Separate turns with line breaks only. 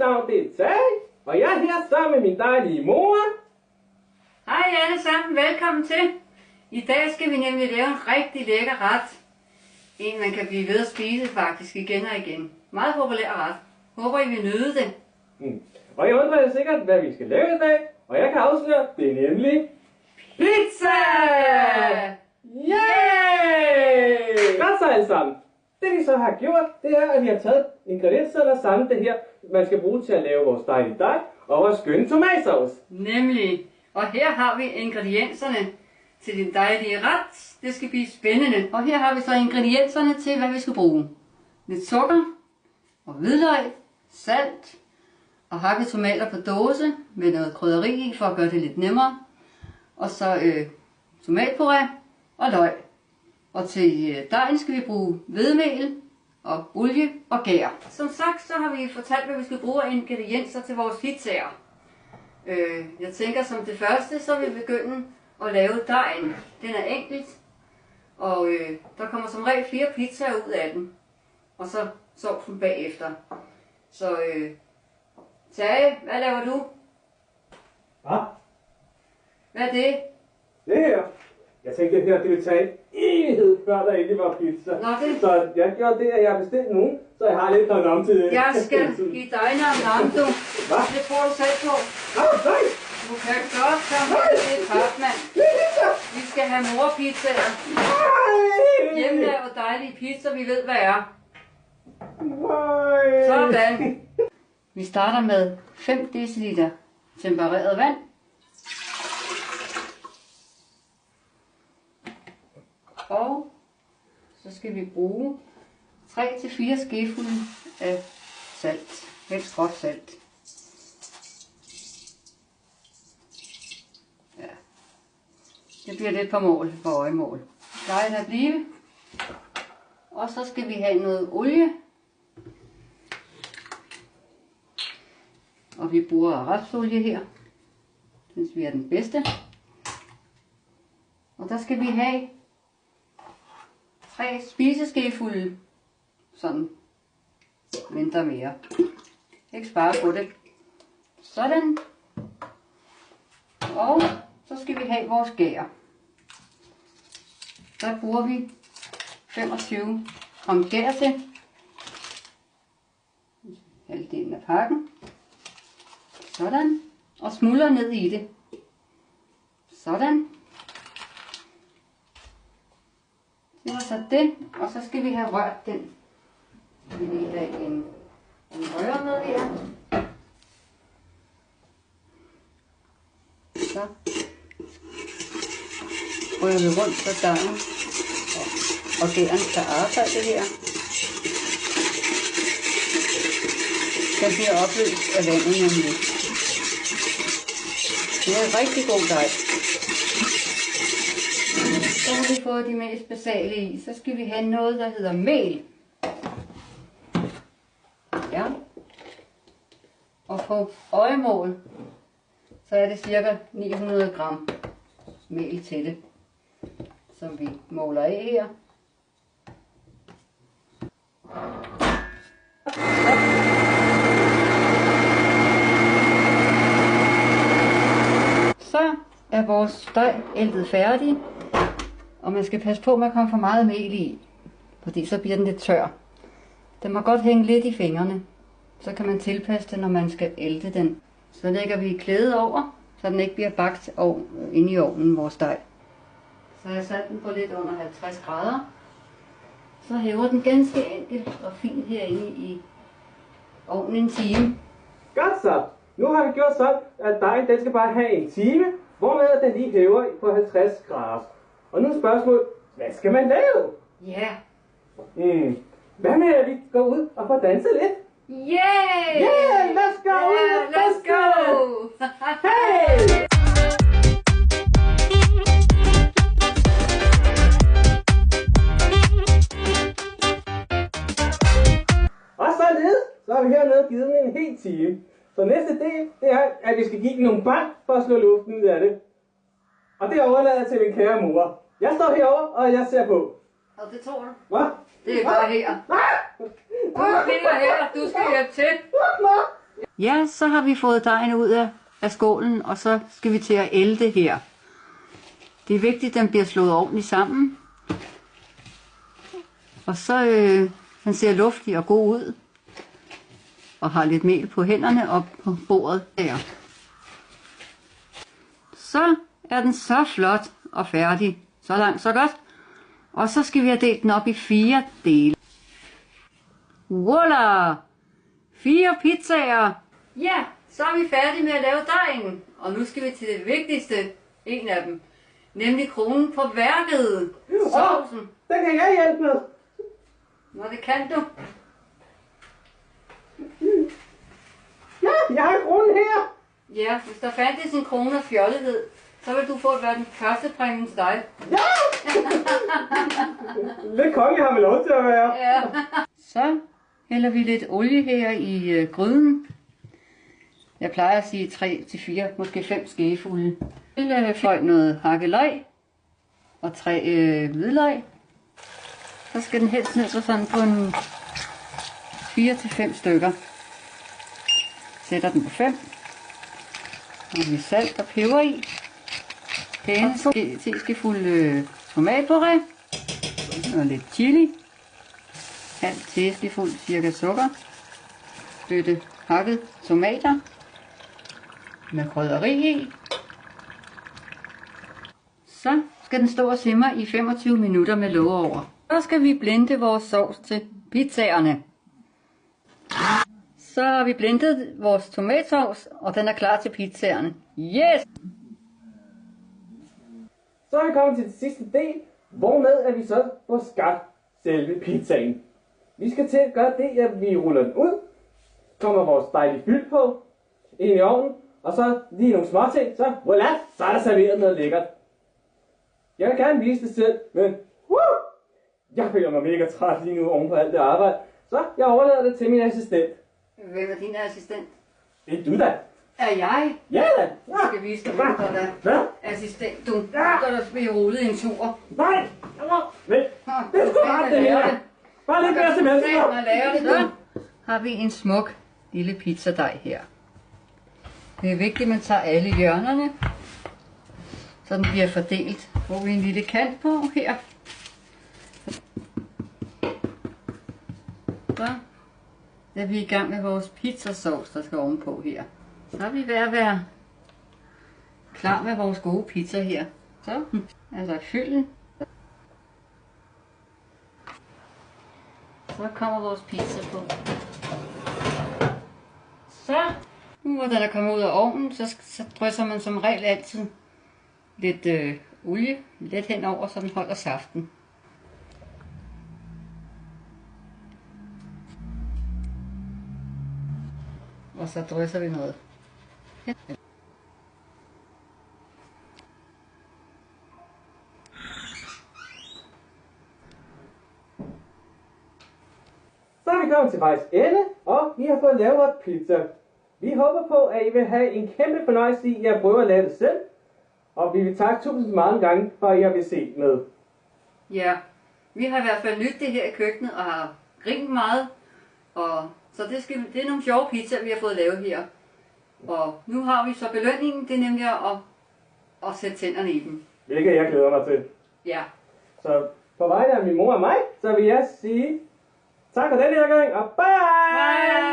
navn det er Tage, og jeg er her sammen med min dejlige mor.
Hej alle sammen, velkommen til. I dag skal vi nemlig lave en rigtig lækker ret. En man kan blive ved at spise faktisk igen og igen. Meget populær ret. Håber I vil nyde det.
Og jeg undrer jer sikkert, hvad vi skal lave i dag, og jeg kan afsløre, det er nemlig pizza! Yay! Godt så alle sammen. Det vi så har gjort, det er, at vi har taget ingredienserne og samlet det her, man skal bruge til at lave vores dejlige dej og vores skønne tomatsauce.
Nemlig. Og her har vi ingredienserne til den dejlige ret. Det skal blive spændende. Og her har vi så ingredienserne til, hvad vi skal bruge. Lidt sukker og hvidløg, salt og hakket tomater på dåse med noget krydderi i for at gøre det lidt nemmere. Og så tomatpuré og løg. Og til dejen skal vi bruge hvedemel og olie og gær. Som sagt, så har vi fortalt, hvad vi skal bruge af ingredienser til vores pizzaer. Jeg tænker som det første, så vil vi begynde at lave dejen. Den er enkelt, og der kommer som regel 4 pizzaer ud af den. Og så sovsen bagefter. Så Tage, hvad laver du?
Hvad?
Hvad er det?
Det her. Jeg tænkte, det her det ville tage en evighed, før der egentlig var pizza.
Nå, det...
Så jeg gjorde det, at jeg har bestilt nogen, så jeg har lidt om til det.
Jeg skal give dig noget, du.
Hvad?
Det tror du selv på.
Nej!
Du kan godt komme med det papmand. Vi skal have morpizzaer. Hjemmelavet dejlige pizza, vi ved hvad er.
Nej!
Sådan. Vi starter med 5 dl tempereret vand. Og så skal vi bruge 3-4 skefulde af salt. Helst godt salt. Ja. Det bliver lidt på mål, på øjemål. Plejer det at blive. Og så skal vi have noget olie. Og vi bruger rapsolie her. Synes vi er den bedste. Og der skal vi have 3 spiseskefulde, sådan mindre mere. Ikke spare på det. Sådan. Og så skal vi have vores gær. Der bruger vi 25 gram gær til. Halvdelen af pakken. Sådan. Og smuldrer ned i det. Sådan. Det var så det, og så skal vi have rørt den. Vi vil have en røre med her. Så rører vi rundt på dejen, og gæren kan arbejde her. Den bliver opløst af vandet nemlig. Det er en rigtig god dej. Så har vi fået de mest basale i. Så skal vi have noget, der hedder mel. Ja. Og på øjemål, så er det cirka 900 gram mel til det, som vi måler af her. Så er vores dej æltet færdig. Og man skal passe på med at komme for meget mel i, fordi så bliver den lidt tør. Den må godt hænge lidt i fingrene. Så kan man tilpasse det, når man skal ælte den. Så lægger vi klæde over, så den ikke bliver bagt inde i ovnen, vores dej. Så har jeg sat den på lidt under 50 grader. Så hæver den ganske enkelt og fint herinde i ovnen en time.
Godt så. Nu har vi gjort sådan, at dejen den skal bare have en time, hvormed den lige hæver på 50 grader. Og nu er spørgsmålet, hvad skal man lave?
Ja.
Hvad med, at vi går ud og får danset lidt?
Yeah!
Yeah, let's go!
Yeah, let's go!
Hey! Og således, så har vi hernede givet den en hel time. Så næste del, det er, at vi skal give den nogle bank for at slå luften ud af det. Og det overlader jeg til min kære mor. Jeg står herovre, og jeg ser på.
Og det tror du?
Hvad?
Det er bare her. Du bliver her, du skal hjælpe til. Ja, så har vi fået dejen ud af skålen, og så skal vi til at ælte her. Det er vigtigt, at den bliver slået ordentligt sammen. Og så den ser luftig og god ud. Og har lidt mel på hænderne og på bordet der. Så er den så flot og færdig. Så langt, så godt. Og så skal vi have delt den op i 4 dele. Voila! 4 pizzaer. Ja, så er vi færdige med at lave dejen. Og nu skal vi til det vigtigste, en af dem. Nemlig kronen på værket. Sovsen.
Den kan jeg hjælpe med.
Nå, det kan du.
Ja, jeg har kronen her.
Ja, hvis der fandtes en krone af fjollethed, så vil du få den første præmien til dig.
Ja! Lidt konge har man lov til at være.
Ja. Så hælder vi lidt olie her i gryden. Jeg plejer at sige 3 til 4, måske 5 skefulde. Jeg vil fløjte noget hakket løg og 3 hvidløg. Så skal den helst ned sådan på en 4 til 5 stykker. Sætter den på 5. Og vi salt og peber i. Pæne teskefulde tomatpuré. Og lidt chili. Halv teskefuld cirka sukker. Bøtte hakket tomater. Med krydderi i. Så skal den stå og simre i 25 minutter med låg over. Så skal vi blende vores sovs til pizzaerne. Så har vi blendet vores tomatsovs, og den er klar til pizzaerne. Yes!
Så er vi kommet til det sidste del, hvormed at vi så får skabt selve pizzaen. Vi skal til at gøre det, at vi ruller den ud, kommer vores dejlige fyld på, ind i ovnen, og så lige nogle småting, så voilà, så er der serveret noget lækkert. Jeg vil gerne vise det selv, men jeg føler mig mega træt lige nu oven på alt det arbejde, så jeg overlader det til min assistent.
Hvem er din assistent?
Det er du da.
Er jeg?
Ja da.
Jeg skal vise dig, hvem der er
Hvad?
assistent. Du går der blive rodet en tur.
Nej! Vent. Det er sgu ret det her. Bare lidt mere til venstre.
Så har vi en smuk lille pizzadej her. Det er vigtigt, at man tager alle hjørnerne, så den bliver fordelt. Får vi en lille kant på her. Så er vi i gang med vores pizzasauce, der skal ovenpå her. Så er vi ved at være klar med vores gode pizza her. Så altså fylden. Så kommer vores pizza på. Så, nu hvor den er kommet ud af ovnen, så drysser man som regel altid lidt olie let henover, så den holder saften. Og så drysser vi noget. Ja.
Så er vi kommet til vejs ende, og vi har fået lavet vores pizza. Vi håber på, at I vil have en kæmpe fornøjelse i at prøve at lave det selv. Og vi vil takke 1000 mange gange, for at I vil se med.
Ja, vi har i hvert fald nydt det her i køkkenet og har grint meget. Og så det er nogle sjove pizzaer, vi har fået lavet her. Og nu har vi så belønningen, det er nemlig at sætte tænderne i dem.
Hvilket jeg glæder mig til.
Ja.
Så på vegne af min mor og mig, så vil jeg sige tak for den her gang, og bye!
Bye!